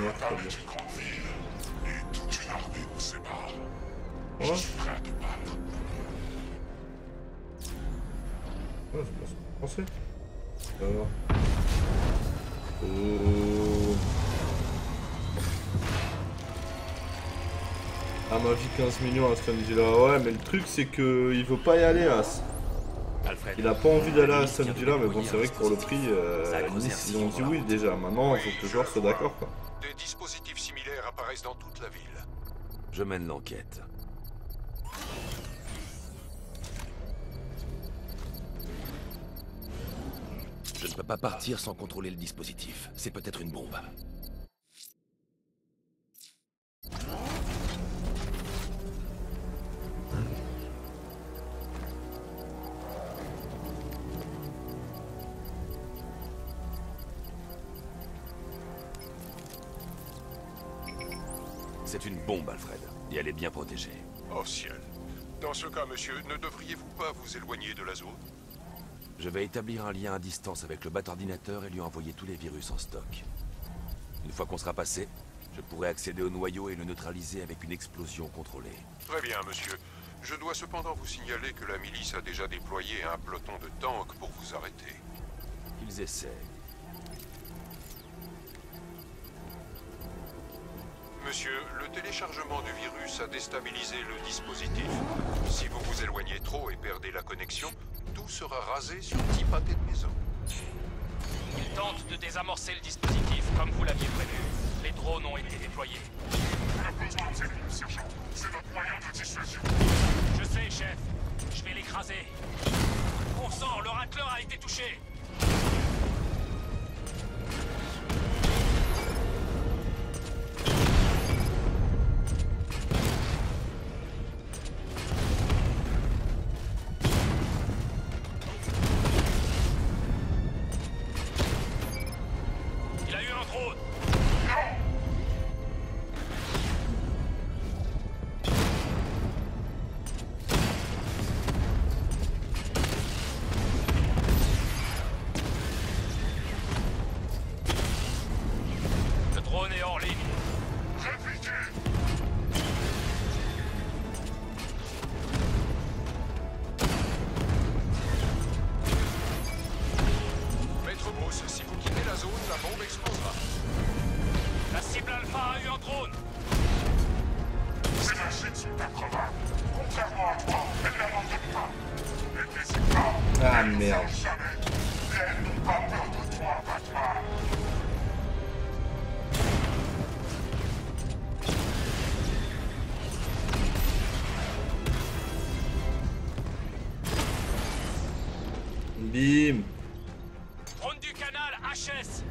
merde, très bien. Ouais. Ouais, c'est pas français. Alors. Ah, ma vie 15 millions à ce samedi-là. Ouais, mais le truc, c'est que il veut pas y aller, As. Alfred, Il a pas envie d'aller à Nice ce vient de samedi-là, mais bon, déployer c'est un vrai que pour le prix, dispositif. Ça a creusé un Nice, ils sillon ont dans dit la oui route. déjà. Maintenant, il Oui, faut que le je joueur le soit vois. d'accord, quoi. Des dispositifs similaires apparaissent dans toute la ville. Je mène l'enquête. Je ne peux pas partir sans contrôler le dispositif. C'est peut-être une bombe. C'est une bombe, Alfred. Et elle est bien protégée. Oh ciel. Dans ce cas, monsieur, ne devriez-vous pas vous éloigner de la zone? Je vais établir un lien à distance avec le bat-ordinateur et lui envoyer tous les virus en stock. Une fois qu'on sera passé, je pourrai accéder au noyau et le neutraliser avec une explosion contrôlée. Très bien, monsieur. Je dois cependant vous signaler que la milice a déjà déployé un peloton de tanks pour vous arrêter. Qu'ils essaient. Monsieur, le téléchargement du virus a déstabilisé le dispositif. Si vous vous éloignez trop et perdez la connexion, tout sera rasé sur 10 pâtés de maison. Il tente de désamorcer le dispositif, comme vous l'aviez prévu. Les drones ont été déployés. Je sais, chef. Je vais l'écraser. Bon sang, le racleur a été touché. Il a eu un drone. Le drone est hors ligne. Maître Bruce, si vous quittez la zone, la bombe explosera. La cible alpha a eu un drone. Ces machines sont improbables. Contrairement à toi, elles n'abandonnent pas. Elles n'hésitent pas. Ah, Elles ne merde. failent jamais. Et elles n'ont pas peur de toi, Batman. Bim. Drone du canal HS.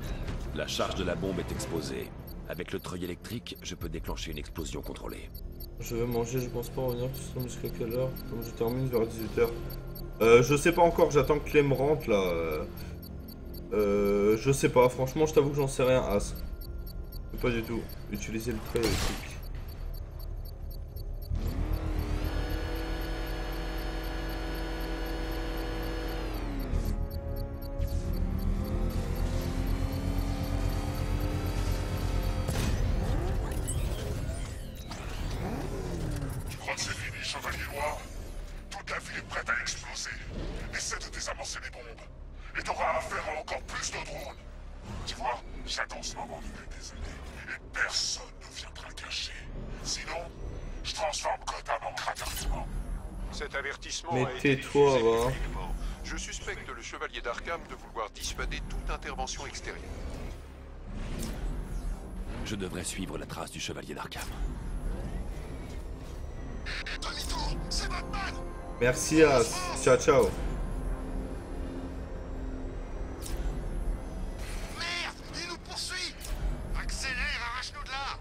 La charge de la bombe est exposée. Avec le treuil électrique, je peux déclencher une explosion contrôlée. Je vais manger, je pense pas revenir jusqu'à quelle heure? Comme je termine vers 18h. Je sais pas encore, j'attends que Clem rentre là. Je sais pas, franchement, je t'avoue que j'en sais rien, As. Je sais pas du tout. Utiliser le trait électrique. Tu crois que c'est fini, Chevalier Noir? Toute la ville est prête à exploser. Essaie de désamorcer les bombes. Et t'auras affaire à encore plus de drones. Tu vois, j'attends ce moment depuis des années. Et personne ne viendra cacher. Sinon, je transforme Gotham en cratère vivant. Cet avertissement Mais a été tais-toi, diffusé va. publiquement. Je suspecte le chevalier d'Arkham de vouloir dissuader toute intervention extérieure. Je devrais suivre la trace du chevalier d'Arkham. Demi-tour, c'est Batman! Merci, As. Ciao, ciao. Merde, il nous poursuit! Accélère, arrache-nous de là!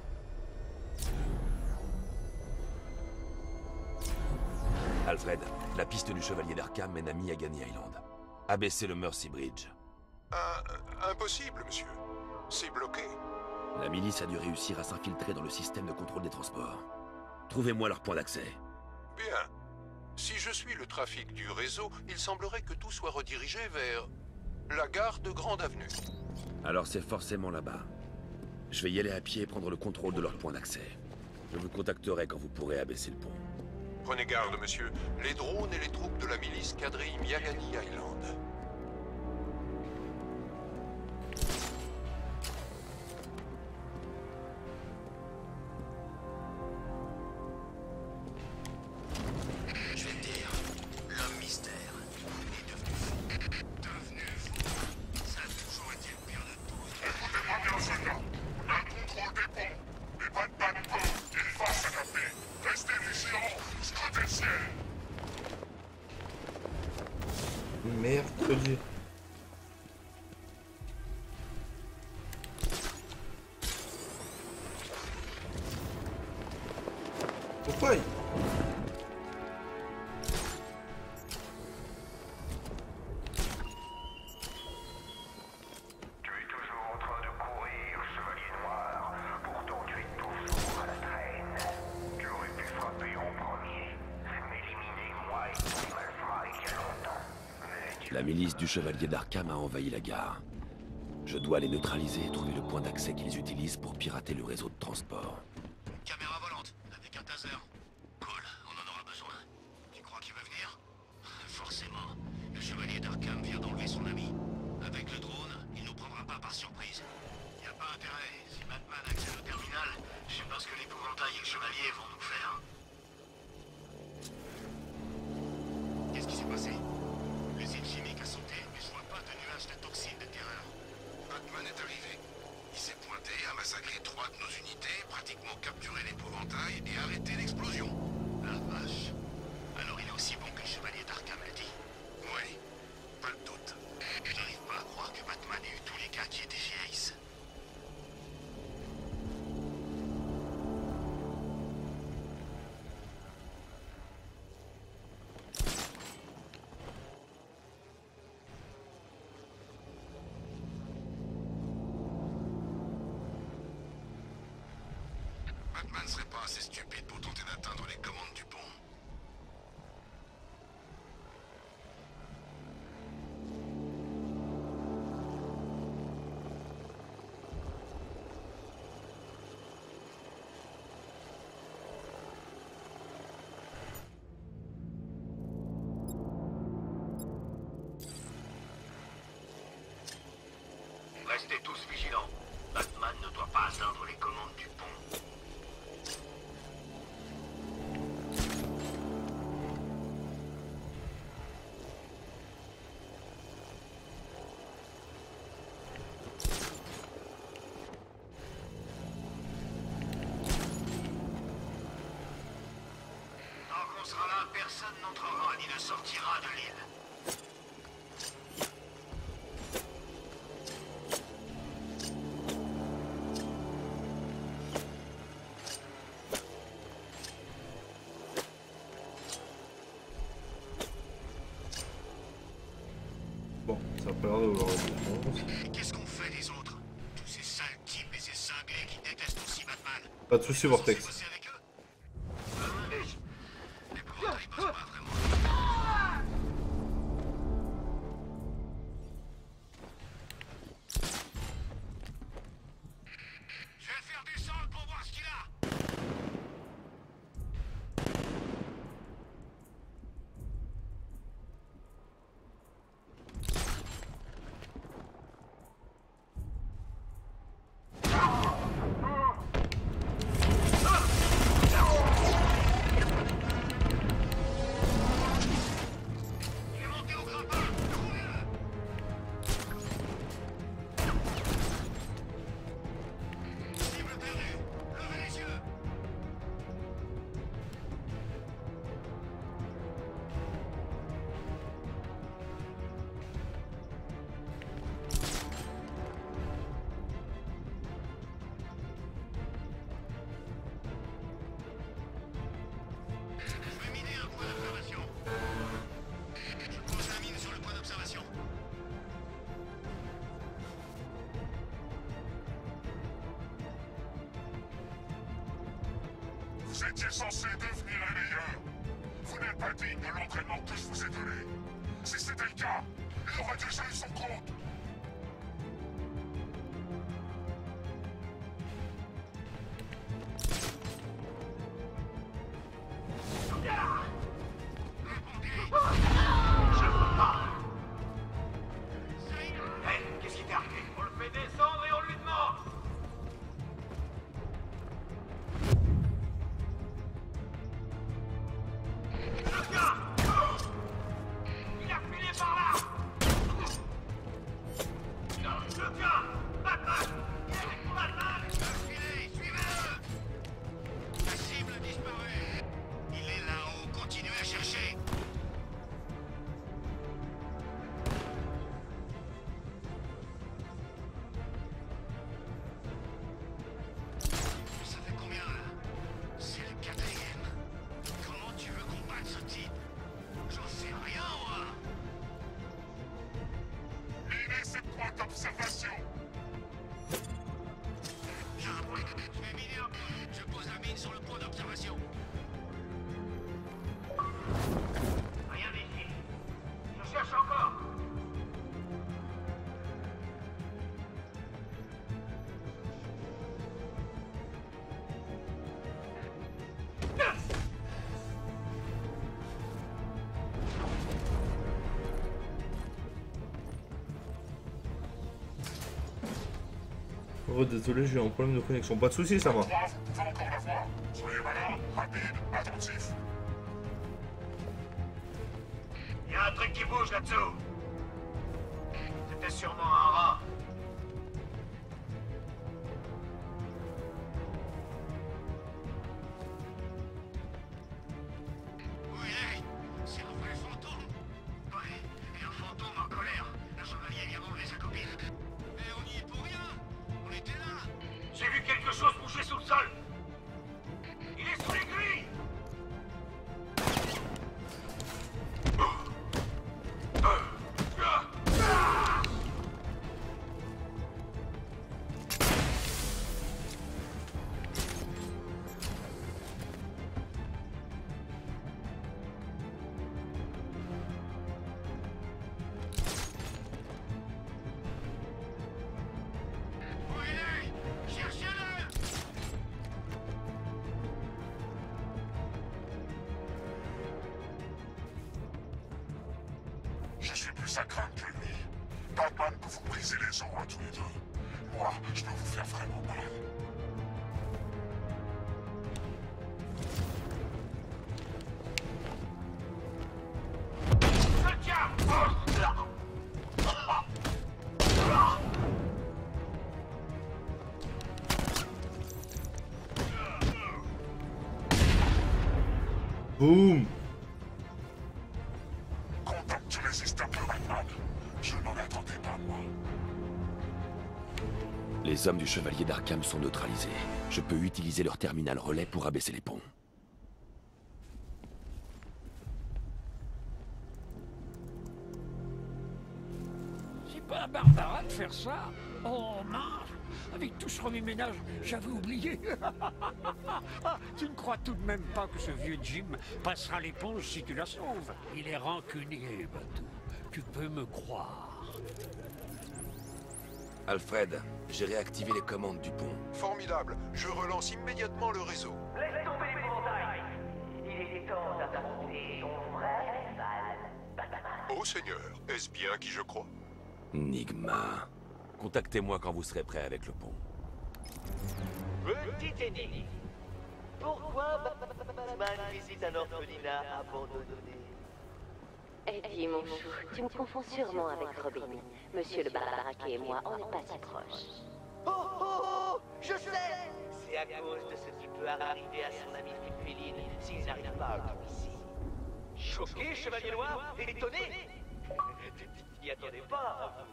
Alfred, la piste du chevalier d'Arkham mène à Miagani Island. Abaissez le Mercy Bridge. Impossible, monsieur. C'est bloqué. La milice a dû réussir à s'infiltrer dans le système de contrôle des transports. Trouvez-moi leur point d'accès. Bien. Si je suis le trafic du réseau, il semblerait que tout soit redirigé vers la gare de Grande Avenue. Alors c'est forcément là-bas. Je vais y aller à pied et prendre le contrôle de leur point d'accès. Je vous contacterai quand vous pourrez abaisser le pont. Prenez garde, monsieur. Les drones et les troupes de la milice quadrillent Miagani Island. Je vais te dire, l'homme mystère est devenu fou. Devenu fou? Ça a toujours été le pire de tout. Écoutez-moi bien, soldat. On a le contrôle des ponts. Mais Batman peut. Il va s'adapter. Restez vigilants. Scrutez le ciel. Mercredi. Pourquoi Tu es toujours en train de courir, chevalier noir. Pourtant, tu étouffes souvent à la traîne. Tu aurais pu frapper en premier. M'éliminer, moi, et tous les malfrats, il y a longtemps. Mais tu... La milice du Chevalier d'Arkham a envahi la gare. Je dois les neutraliser et trouver le point d'accès qu'ils utilisent pour pirater le réseau de transport. Caméra volante, avec un taser. Cool, on en aura besoin. Tu crois qu'il va venir? Forcément. Le chevalier d'Arkham vient d'enlever son ami. Avec le drone, il nous prendra pas par surprise. Y a pas intérêt. Si Batman accède au terminal, je sais pas ce que l'épouvantail et le chevalier vont nous faire. Qu'est-ce qui s'est passé? L'usine chimique a sauté, mais je vois pas de nuages de toxines de terreur. Batman est arrivé. Il s'est pointé, a massacré 3 de nos unités, pratiquement capturé l'épouvantail et arrêté l'explosion. La vache. Alors il est aussi bon que le chevalier d'Arkham l'a dit. Oui, pas de doute. J'arrive pas à croire que Batman ait eu tous les gars qui étaient chez Ace. Batman serait pas assez stupide pour tenter d'atteindre les commandes du pont. Restez tous vigilants. Batman ne doit pas atteindre les commandes du pont. Tant qu'on sera là, personne n'entrera ni ne sortira de l'île. Bon, ça a pas l'air de vouloir être Et qu'est-ce qu'on fait les autres? Tous ces sales types et ces cinglés qui détestent aussi Batman. Pas de soucis, Vortex. Vous bosser avec eux? L'épouvantail bosse pas vraiment. Je vais le faire descendre pour voir ce qu'il a. Il est monté au grappin. Trouvez-le. Cible perdue. Levez les yeux. Je vais miner un point d'observation. Je pose la mine sur le point d'observation. Vous étiez censé devenir les meilleurs. Vous n'êtes pas digne de l'entraînement que je vous ai donné. Si c'était le cas, il aurait déjà eu son compte. La cible a disparu. Il est là-haut, continuez à chercher. Ça fait combien là? C'est le 4e. Comment tu veux combattre ce type? J'en sais rien, moi. Minez ces points d'observation. J'ai un point. Je vais miner un point. Je pose la mine sur le point d'observation. Rien ici. Je cherche encore. Oh, désolé, j'ai un problème de connexion. Pas de soucis, ça va. 3, vous pouvez encore la voir. Soyez malin, rapide, attentif. Il y a un truc qui bouge là-dessous. C'était sûrement un rat. Où il est? C'est un vrai fantôme. Ouais, et un fantôme en colère. Le chevalier vient d'enlever sa copine. Mais on y est pour rien. On était là. J'ai vu quelque chose bouger sous le sol. Il est sous les grilles. Où il est? Cherchez-le. Je suis plus à craindre que lui. Batman peut vous briser les os à tous les deux. Moi, je peux vous faire vraiment mal. Je le tiens. Boum. Content que tu résistes un peu, Batman. Je n'en attendais pas, moi. Les hommes du Chevalier d'Arkham sont neutralisés. Je peux utiliser leur terminal relais pour abaisser les ponts. C'est pas Barbara de faire ça? Oh mince! Avec tout ce remue-ménage, j'avais oublié. Tu ne crois tout de même pas que ce vieux Jim passera l'éponge si tu la sauves? Il est rancunier, Batou. Tu peux me croire. Alfred, j'ai réactivé les commandes du pont. Formidable. Je relance immédiatement le réseau. Laisse tomber l'épouvantail. Il était temps d'affronter ton vrai rival, Batman. Ô Seigneur, est-ce bien qui je crois? Nigma. Contactez-moi quand vous serez prêt avec le pont. Petite énigme. Pourquoi Batman visite un orphelinat abandonné? Eddie, mon chou, tu me confonds sûrement avec Robin. Monsieur le Baraquet et moi, on n'est pas si proches. Oh oh oh, je sais. C'est à cause de ce qui peut arriver à son ami Féline s'ils n'arrivent pas à tout ici. Choqué, Chevalier Noir? Étonné? Tu n'y attendais pas, à vous.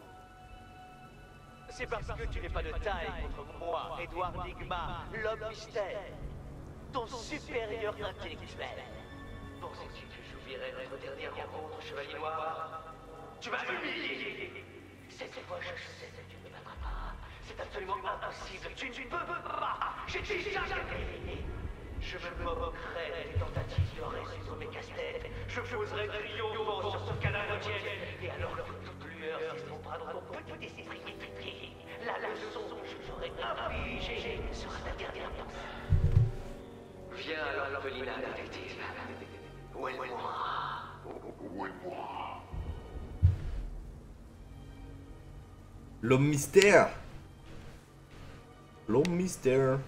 C'est parce que tu n'es pas de taille contre moi, Edward Nigma, l'homme mystère. Ton supérieur intellectuel. Pensais-tu que j'oublierais notre dernière rencontre, Chevalier Noir? Tu m'as humilié. Cette fois, je sais que tu ne me battras pas. C'est absolument impossible. Tu ne peux pas. J'ai déjà gagné. Je me moquerai des tentatives de résoudre mes casse-têtes. Je poserai triomphant sur ce cadavre tiède. Et alors que toute lueur s'estompera dans ton petit esprit métriqué, la leçon que je t'aurai infligée sera ta dernière pensée. Viens à l'orphelinat, détective. Où est moi? Où est moi? L'homme mystère. L'homme mystère.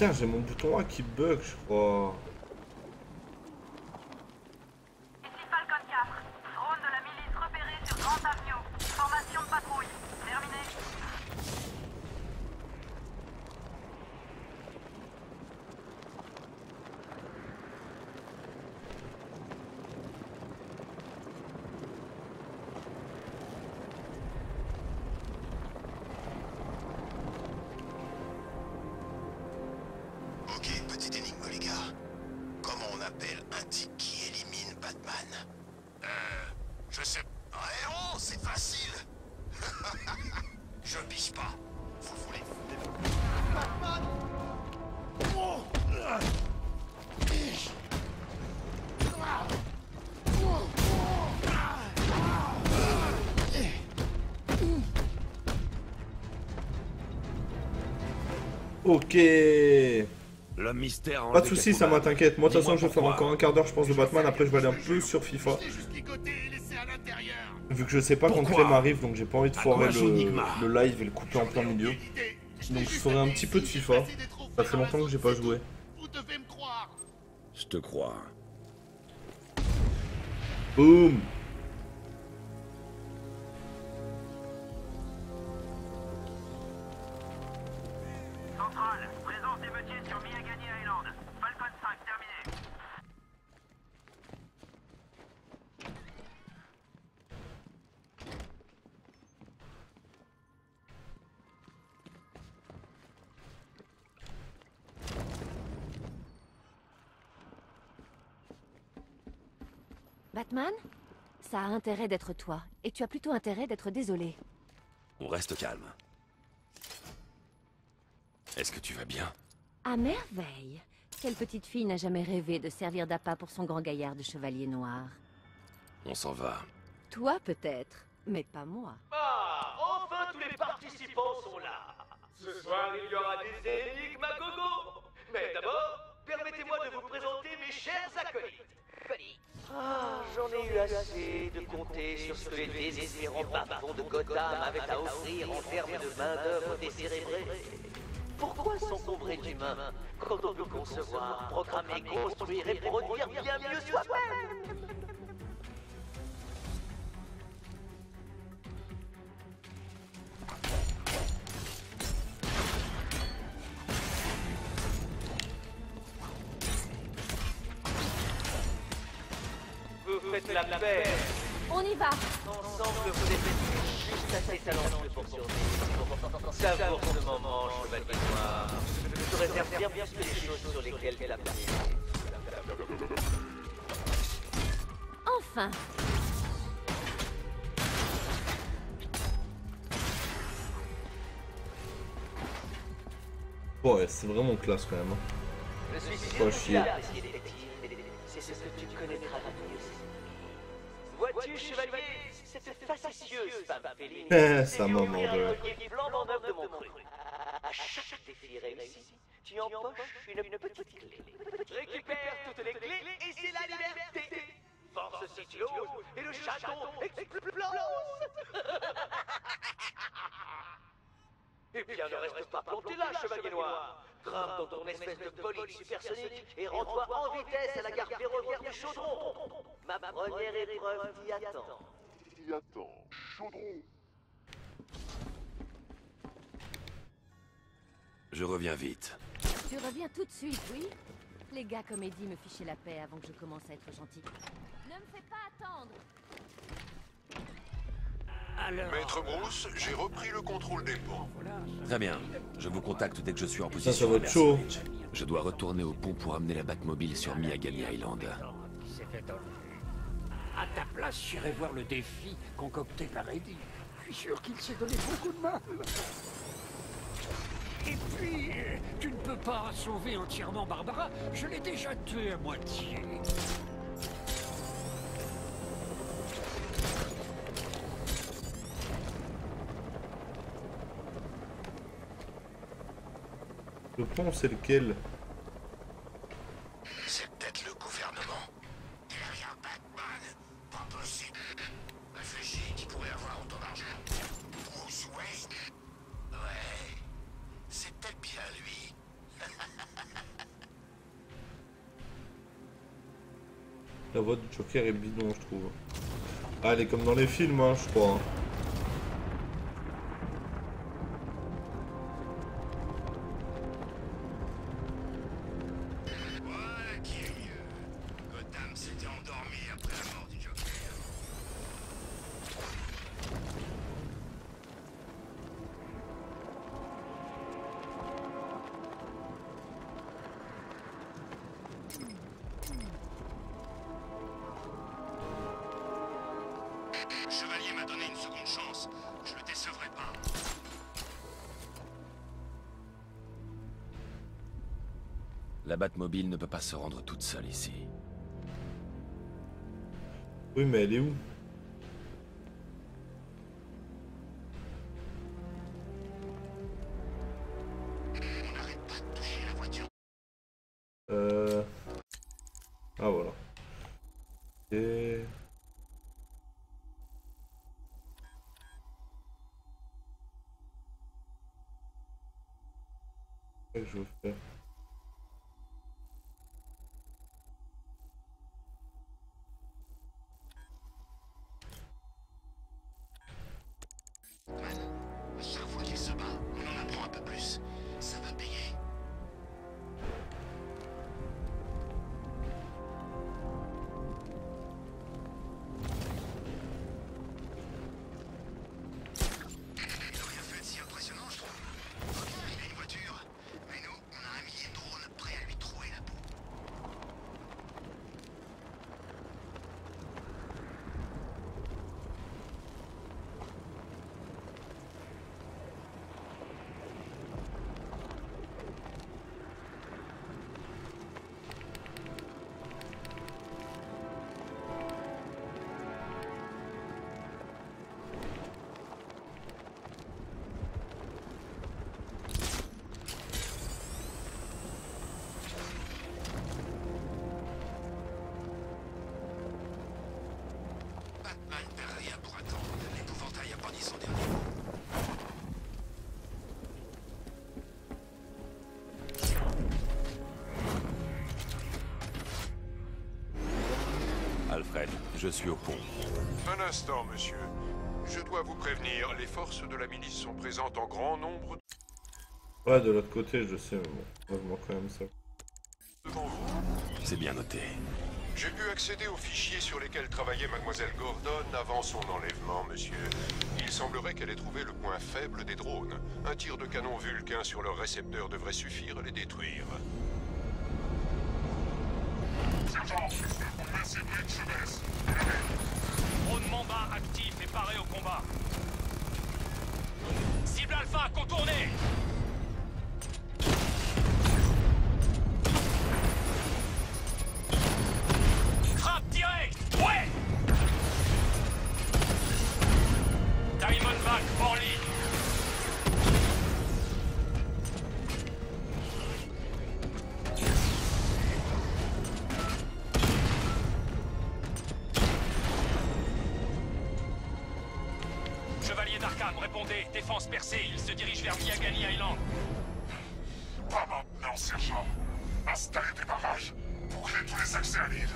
Putain, j'ai mon bouton A qui bug, je crois. Ici Falcon 4. Drone de la milice repéré sur Grand Avenue. Formation de patrouille. Terminé. Ok, petite énigme, les gars. Comment on appelle un type qui élimine Batman? Je sais... Ouais, oh, c'est facile. Je pige pas. Vous voulez... Batman! Ok. L'homme mystère. Pas de soucis, ça m'a, t'inquiète. Moi, de toute façon, je vais faire encore un quart d'heure, je pense, de Batman. Après, je vais aller un peu sur FIFA. Vu que je sais pas quand Clem arrive, donc j'ai pas envie de foirer le live et le couper en plein milieu. Donc, je ferai un petit peu de FIFA. Ça fait longtemps que j'ai pas joué. Je te crois. Boum. Centrale, présence d'émeutiers sur Miyagani Island. Falcon 5, terminé. Batman? Ça a intérêt d'être toi, et tu as plutôt intérêt d'être désolé. On reste calme. Est-ce que tu vas bien? À merveille! Quelle petite fille n'a jamais rêvé de servir d'appât pour son grand gaillard de chevalier noir? On s'en va. Toi peut-être, mais pas moi. Ah, enfin tous les participants sont là. Ce soir, il y aura des énigmes à gogo. Mais d'abord, permettez-moi de vous présenter mes chers acolytes. Ah, j'en ai eu assez de compter sur ce que les désespérants bavons de Gotham avaient à offrir en termes de main-d'œuvre décérébrée. Pourquoi s'encombrer d'humains quand on peut concevoir, programmer, construire et produire bien mieux soi-même? Vous faites la paix. On y va! Ensemble, vous êtes juste assez talentueux pour survivre. Savoure ce moment, chevalier noir. Je te réserve bien plus que les choses sur lesquelles tu as pris. Enfin! Ouais, c'est vraiment classe quand même. Hein. Je suis Pas sûr que chier. tu as apprécié, détective, mais c'est ce que tu connaîtras le mieux. Vois-tu, chevalier, cette facétieuse femme féline Ça m'a mort de... flambant neuf de mon cru. À chaque défi réussi, tu empoches une petite clé. Récupère toutes les clés et c'est la liberté. Force si tu oses et le château explose. Eh bien, ne reste pas planté là, chevalier noir. Grimpe dans ton espèce de bolide supersonique et rends-toi en vitesse à la gare ferroviaire du Chaudron. Ma première épreuve t'y attend. Qui attend Chaudron. Je reviens vite. Tu reviens tout de suite, oui? Les gars comme Eddie me fichaient la paix avant que je commence à être gentil. Ne me fais pas attendre! Alors... Maître Bruce, j'ai repris le contrôle des ponts. Très bien. Je vous contacte dès que je suis en Ça position. va être chaud. Je dois retourner au pont pour amener la Batmobile sur Miyagani Island. Il s'est fait enlever. À ta place, j'irai voir le défi concocté par Eddie. Je suis sûr qu'il s'est donné beaucoup de mal. Et puis, tu ne peux pas sauver entièrement Barbara. Je l'ai déjà tuée à moitié. Le pont, c'est lequel? C'est peut-être le gouvernement. Derrière Batman. Pas possible. Réfléchis, qui pourrait avoir autant d'argent? Bruce Wayne? Ouais. C'est peut-être bien lui. La voix du Joker est bidon, je trouve. Ah, elle est comme dans les films, hein, je crois. Hein. Voilà qui est mieux. Gotham s'était endormi après la mort du Joker. Le chevalier m'a donné une seconde chance. Je le décevrai pas. La Batmobile ne peut pas se rendre toute seule ici. Oui, mais elle est où? On n'arrête pas de toucher la voiture. Ah, voilà. Et... Qu'est-ce que je veux faire? À chaque fois qu'il se bat, on en apprend un peu plus. Ça va payer. Il n'a rien fait de si impressionnant, je trouve. Ok, il a une voiture. Mais nous, on a un millier de drones prêts à lui trouer la peau. Batman perd rien pour attendre. L'épouvantail a pas dit son dernier mot. Alfred, je suis au pont. Un instant, monsieur. Je dois vous prévenir, les forces de la milice sont présentes en grand nombre Ouais, de l'autre côté, je sais, mais bon. Moi, je manque quand même ça. devant vous. C'est bien noté. J'ai pu accéder aux fichiers sur lesquels travaillait Mademoiselle Gordon avant son enlèvement, monsieur. Il semblerait qu'elle ait trouvé le point faible des drones. Un tir de canon Vulcain sur leur récepteur devrait suffire à les détruire. Sergent, on met ses briques, je baisse. Drone Mamba actif et paré au combat. Cible Alpha contournée. Frappe direct. Ouais. Diamondback hors ligne. Chevalier d'Arkham, répondez. Défense percée, il se dirige vers Miagani Island. Pas maintenant, sergent. Installez des barrages pour créer tous les accès à l'île.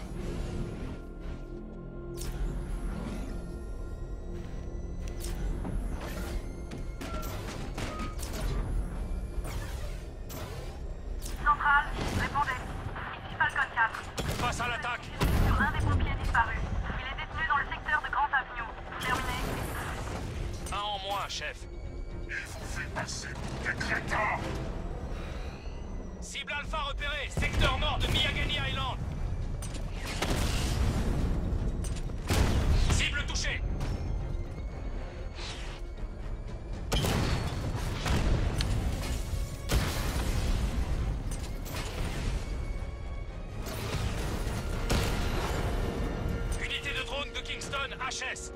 Centrale, répondez. Ici Falcon 4. Face à l'attaque. Sur un des pompiers disparus. Il est détenu dans le secteur de Grand Avenue. Terminé. Un en moins, chef. Il vous fait passer des crétins. Cible Alpha repérée, secteur nord de Miagani Island. Cible touchée. Unité de drone de Kingston, HS.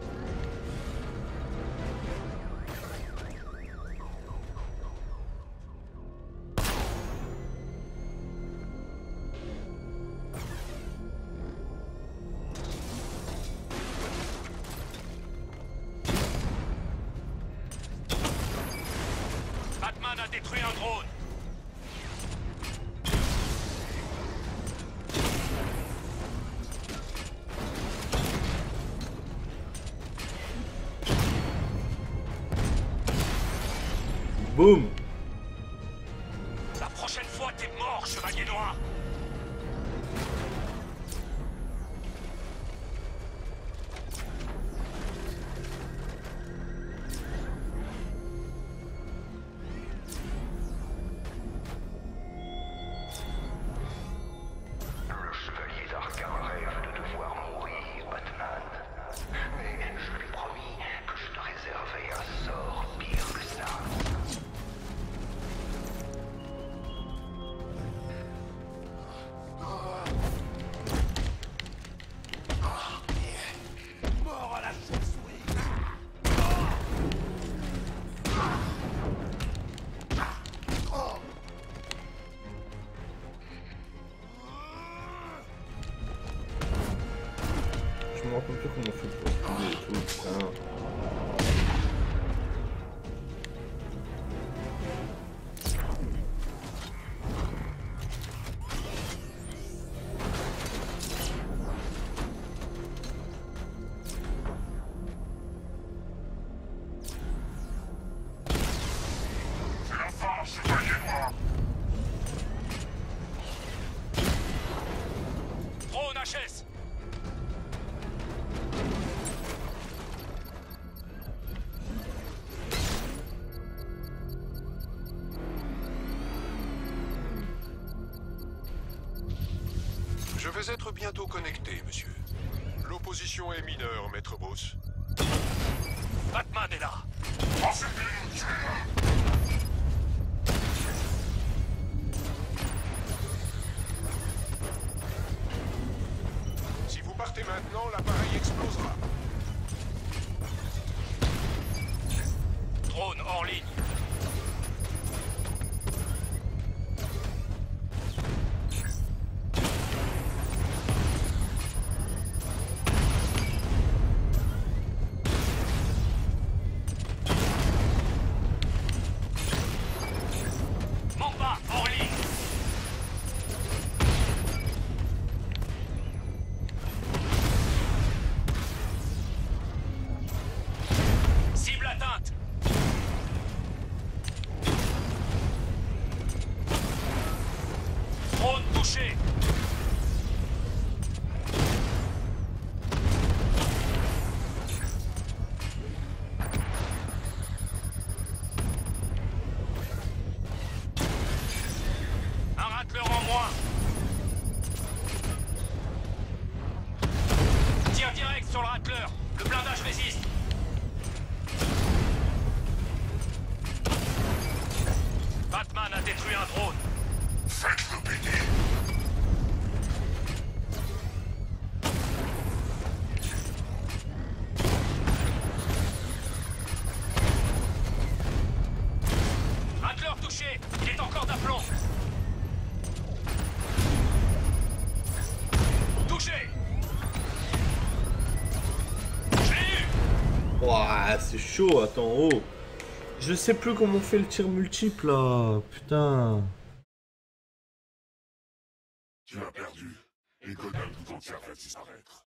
Batman a détruit un drone. Boum. La prochaine fois, t'es mort, chevalier noir. Le chevalier d'Arkham rêve de devoir mourir, Batman. Mais je lui ai promis que je te réservais un sort pire que ça. Mort à la chauve-souris. Je me rappelle plus comment on fait pour esquiver et tout, putain. Enfin, chevalier noir. Drone HS. Je vais être bientôt connecté, monsieur. L'opposition est mineure, maître Boss. Batman est là. Pensez-y, tueur. Si vous partez maintenant, l'appareil explosera. Drone hors ligne. Mamba hors ligne. Cible atteinte. Drone touché. Un racleur en moins. Tire direct sur le racleur. Le blindage résiste. Batman a détruit un drone. Faites-le péter. Racleur touché. Il est encore d'aplomb. Touché. Je l'ai eu. Ouah, c'est chaud, attends, oh. Je sais plus comment on fait le tir multiple là, putain. Tu as perdu. Et Gotham tout entière va disparaître.